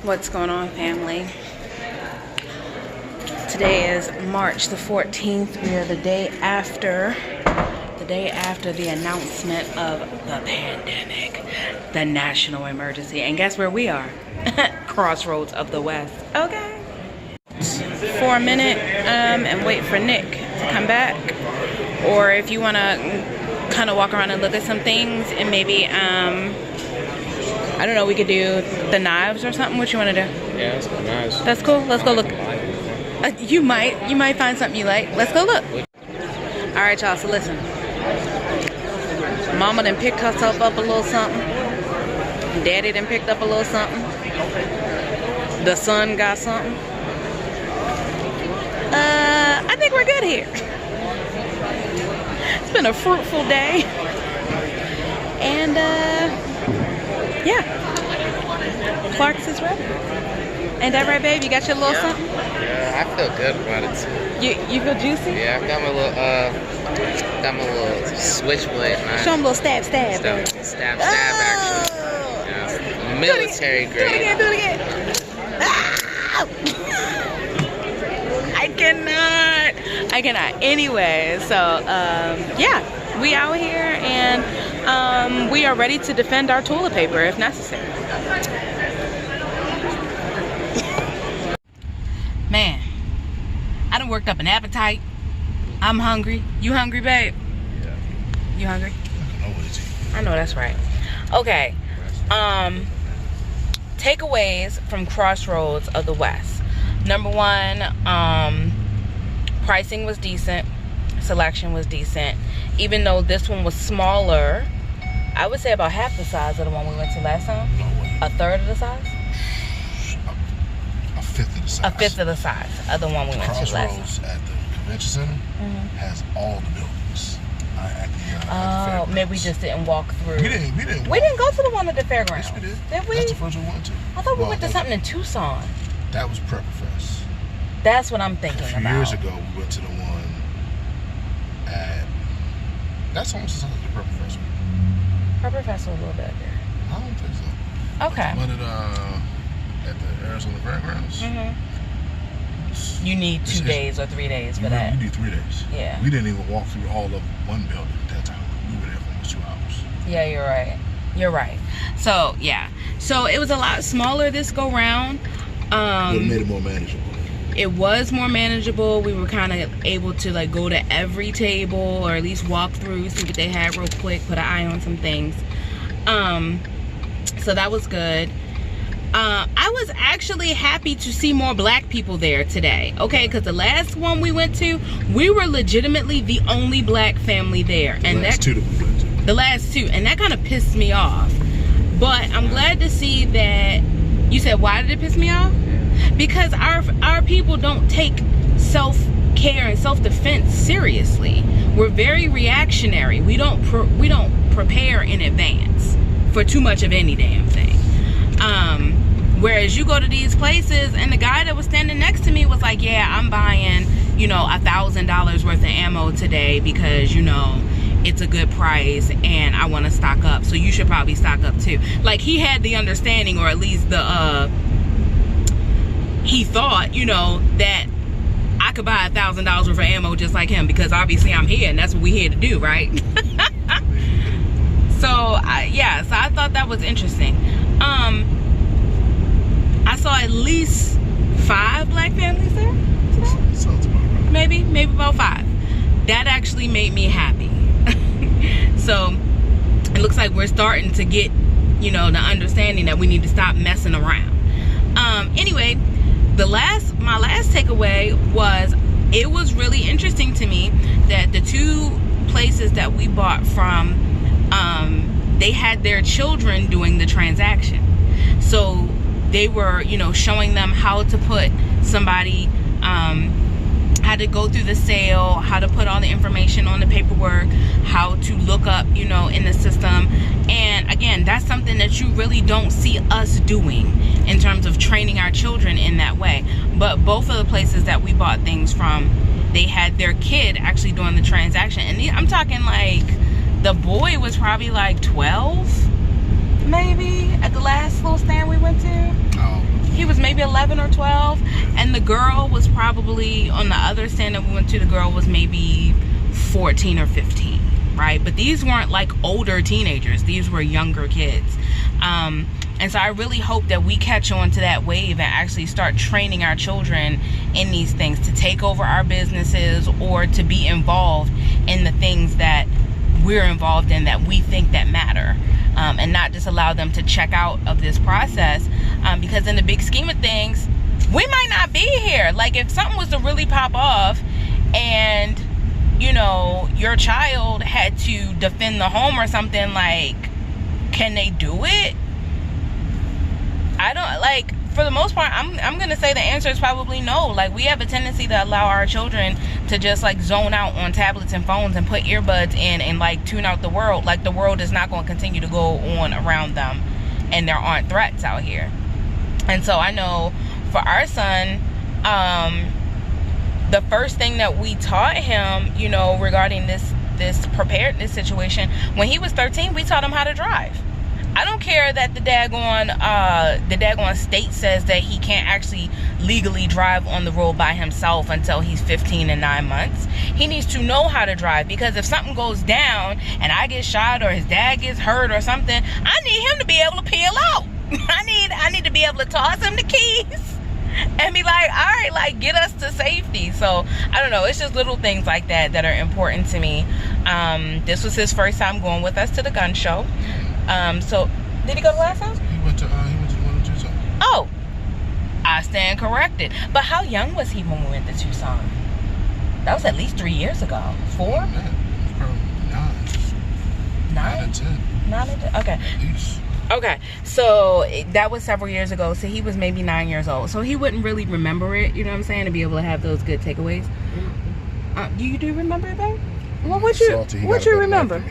What's going on, family? Today is March the 14th. We are the day after the announcement of the pandemic, the national emergency. And guess where we are? Crossroads of the West. Okay. For a minute and wait for Nick to come back. Or if you want to kind of walk around and look at some things and maybe I don't know, we could do the knives or something. What you want to do? Yeah, let's go knives. That's cool. Let's go look. You might find something you like. Let's go look. All right, y'all. So listen. Mama done picked herself up a little something. Daddy done picked up a little something. The son got something. I think we're good here. It's been a fruitful day. And yeah, Clark's is ready. Ain't that right, babe? You got your little something? Yeah, I feel good about it too. You feel juicy? Yeah, I've got my little switchblade knife. Show him a little stab. Stab action. Yeah, military grade. Do it again. Ah! I cannot. Anyway, so yeah, we out here and we are ready to defend our toilet paper if necessary. Man, I done worked up an appetite. I'm hungry. You hungry, babe? Yeah. You hungry? I know that's right. Okay. Takeaways from Crossroads of the West. Number one, pricing was decent. Selection was decent. Even though this one was smaller, I would say about half the size of the one we went to last time. A third of the size? A fifth of the size. A fifth of the size of the one we went to last time. Crossroads at the convention center has all the buildings. At the maybe we just didn't walk through. We didn't go to the one at the fairgrounds. Yes, we did. Did we? That's the first one we went to. I thought we went to something in Tucson. That was Prepper Fest. That's what I'm thinking about. A few years ago, we went to the one at... That's almost like the Prepper Fest. Prepper Fest was a little bit there. I don't think so. Okay. The one at the Arizona Fairgrounds. You need 2 days or 3 days for that. You need 3 days. Yeah. We didn't even walk through all of one building at that time. We were there for almost 2 hours. Yeah, you're right. So yeah, so it was a lot smaller this go round. It made it more manageable. It was more manageable. We were kind of able to like go to every table or at least walk through, see what they had real quick, put an eye on some things. So that was good. I was actually happy to see more black people there today, okay, because the last one we went to, we were legitimately the only black family there. And the last two that we went to. The last two, and that kind of pissed me off. But I'm glad to see that. You said, why did it piss me off? Because our people don't take self-care and self-defense seriously. We're very reactionary. We don't prepare in advance for too much of any damn thing. Whereas you go to these places and the guy that was standing next to me was like, yeah, I'm buying, $1,000 worth of ammo today because, it's a good price and I want to stock up. So you should probably stock up too. Like he had the understanding, or at least he thought, that I could buy $1,000 worth of ammo just like him because obviously I'm here and that's what we're here to do, right? So I thought that was interesting. I saw at least 5 black families there today. Sounds about right. Maybe about 5. That actually made me happy. So it looks like we're starting to get, the understanding that we need to stop messing around. Anyway, my last takeaway was it was really interesting to me that the 2 places that we bought from, they had their children doing the transaction. So they were, showing them how to put somebody, how to go through the sale, how to put all the information on the paperwork, how to look up, in the system. And again, that's something that you really don't see us doing in terms of training our children in that way. But both of the places that we bought things from, they had their kid actually doing the transaction. And I'm talking like the boy was probably like 12, maybe, at the last little stand we went to. Oh. maybe 11 or 12, and the girl was probably, on the other stand that we went to, the girl was maybe 14 or 15, right? But these weren't like older teenagers, these were younger kids. And so I really hope that we catch on to that wave and actually start training our children in these things, to take over our businesses or to be involved in the things that we're involved in that we think that matter, and not just allow them to check out of this process, because in the big scheme of things, we might not be here. Like, if something was to really pop off and, you know, your child had to defend the home or something, like, can they do it? I don't, like, for the most part, I'm gonna say the answer is probably no. Like, we have a tendency to allow our children to just like zone out on tablets and phones and put earbuds in and like tune out the world. Like, the world is not going to continue to go on around them, and there aren't threats out here. And so I know for our son, the first thing that we taught him, you know, regarding this preparedness situation, when he was 13, we taught him how to drive. I don't care that the daggone state says that he can't actually legally drive on the road by himself until he's 15 and 9 months. He needs to know how to drive, because if something goes down and I get shot or his dad gets hurt or something, I need him to be able to peel out. I need to be able to toss him the keys and be like, all right, like, get us to safety. So I don't know, it's just little things like that that are important to me. This was his first time going with us to the gun show. So did he go to last house? He went to the one in Tucson. Oh, I stand corrected. But how young was he when we went to Tucson? That was at least 3 years ago. 4? Probably 9. 9 or 10. 9 or 10? Okay. At least. Okay, so that was several years ago. So he was maybe 9 years old. So he wouldn't really remember it, you know what I'm saying, to be able to have those good takeaways. You do remember it, babe? Well, what you remember?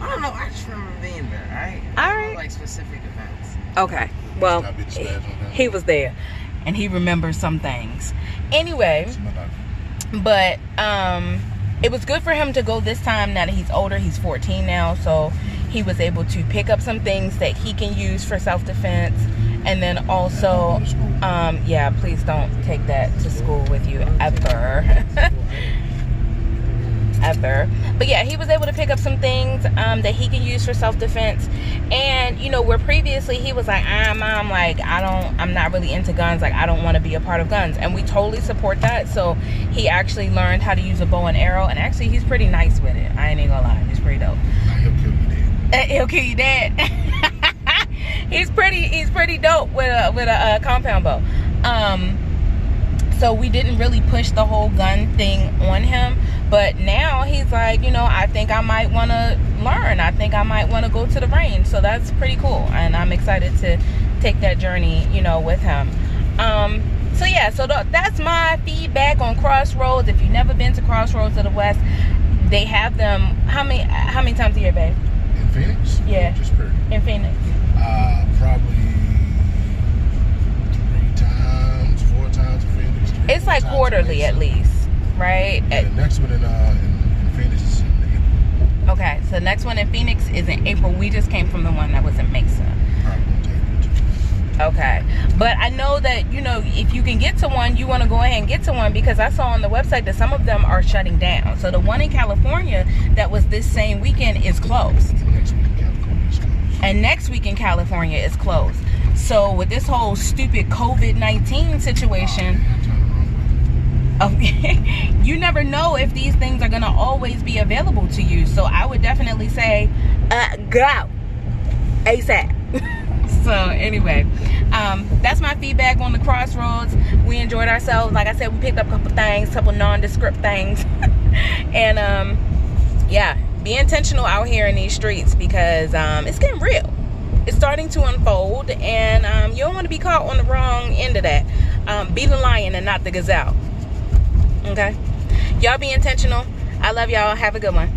I don't know. I just remember being there. Right? All right. Like specific events. Okay. Well, he was there, and he remembers some things. Anyway, but it was good for him to go this time. Now that he's older, he's 14 now, so he was able to pick up some things that he can use for self-defense. And then also, yeah, please don't take that to school with you ever. But yeah, he was able to pick up some things that he can use for self-defense. And you know, where previously he was like, Mom, like, I'm not really into guns, like, I don't want to be a part of guns. And we totally support that. So he actually learned how to use a bow and arrow, and actually he's pretty nice with it. I ain't even gonna lie, he's pretty dope. He'll kill you dead. He's pretty dope with a compound bow. So we didn't really push the whole gun thing on him, but now he's like, you know, I think I might want to learn. I think I might want to go to the range. So that's pretty cool, and I'm excited to take that journey, you know, with him. So yeah, so that's my feedback on Crossroads. If you've never been to Crossroads of the West, they have them how many times a year, babe? In Phoenix? Yeah. Just period. In Phoenix. Probably 4 times in Phoenix. It's like quarterly at least, right? Yeah, the next one in Phoenix is in April. Okay, so the next one in Phoenix is in April. We just came from the one that was in Mesa. Okay, but I know that, you know, if you can get to one, you want to go ahead and get to one, because I saw on the website that some of them are shutting down. So the one in California that was this same weekend is closed. And next week in California is closed. So with this whole stupid COVID-19 situation, you never know if these things are going to always be available to you. So I would definitely say, go ASAP. So anyway, that's my feedback on the Crossroads. We enjoyed ourselves. Like I said, we picked up a couple things, couple nondescript things. And yeah, be intentional out here in these streets, because it's getting real. It's starting to unfold, and you don't want to be caught on the wrong end of that. Be the lion and not the gazelle. Okay, y'all be intentional. I love y'all. Have a good one.